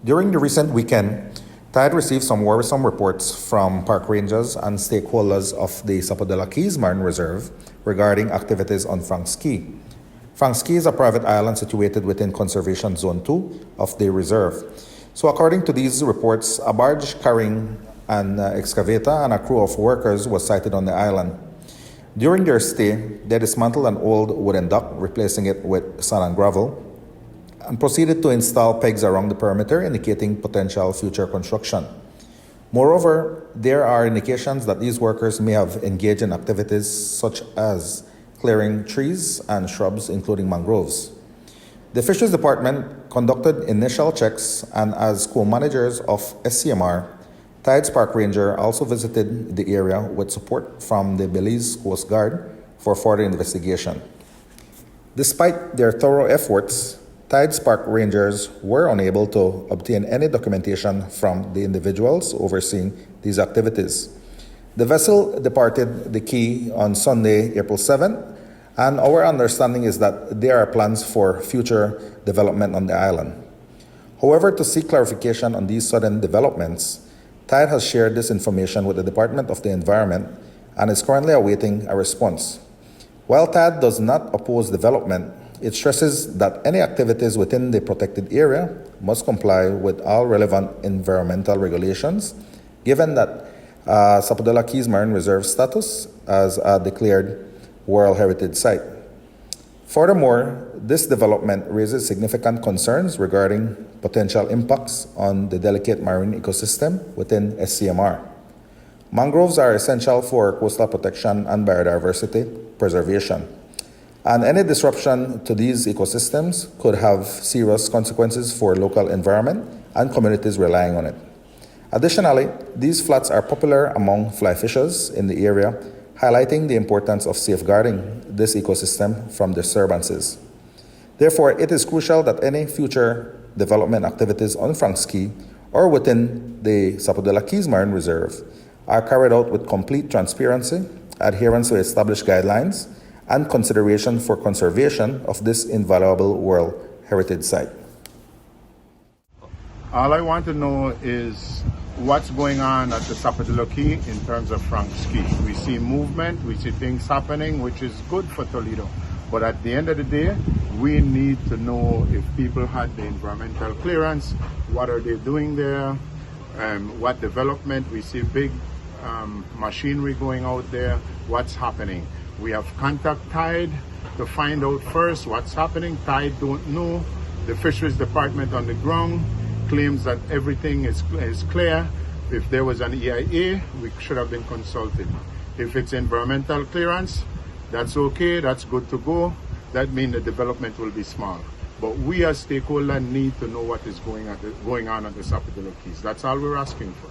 During the recent weekend, Tide received some worrisome reports from park rangers and stakeholders of the Sapodilla Cayes Marine Reserve regarding activities on Franks Cay. Franks Cay is a private island situated within Conservation Zone 2 of the reserve. So according to these reports, a barge carrying an excavator and a crew of workers was sighted on the island. During their stay, they dismantled an old wooden dock, replacing it with sand and gravel, and proceeded to install pegs around the perimeter, indicating potential future construction. Moreover, there are indications that these workers may have engaged in activities such as clearing trees and shrubs, including mangroves. The Fisheries Department conducted initial checks, and as co-managers of SCMR, Tide's Park Ranger also visited the area with support from the Belize Coast Guard for further investigation. Despite their thorough efforts, Tide's Park Rangers were unable to obtain any documentation from the individuals overseeing these activities. The vessel departed the quay on Sunday, April 7th, and our understanding is that there are plans for future development on the island. However, to seek clarification on these sudden developments, Tide has shared this information with the Department of the Environment and is currently awaiting a response. While Tide does not oppose development, it stresses that any activities within the protected area must comply with all relevant environmental regulations, given that Sapodilla Cayes Marine Reserve status as a declared World Heritage Site. Furthermore, this development raises significant concerns regarding potential impacts on the delicate marine ecosystem within SCMR. Mangroves are essential for coastal protection and biodiversity preservation, and any disruption to these ecosystems could have serious consequences for local environment and communities relying on it. Additionally, these flats are popular among fly fishers in the area, highlighting the importance of safeguarding this ecosystem from disturbances. Therefore, it is crucial that any future development activities on Franks Cay or within the Sapodilla Cayes Marine Reserve are carried out with complete transparency, adherence to established guidelines, and consideration for conservation of this invaluable World Heritage Site. All I want to know is what's going on at the Sapodilla Cay in terms of Franks Cay. We see movement, we see things happening, which is good for Toledo. But at the end of the day, we need to know if people had the environmental clearance, what are they doing there, what development. We see big machinery going out there, what's happening. We have contact Tide to find out first what's happening. Tide don't know. The Fisheries Department on the ground claims that everything is clear. If there was an EIA, we should have been consulted. If it's environmental clearance, that's okay, that's good to go. That means the development will be small. But we as stakeholders need to know what is going on at the Sapodilla Cayes. That's all we're asking for.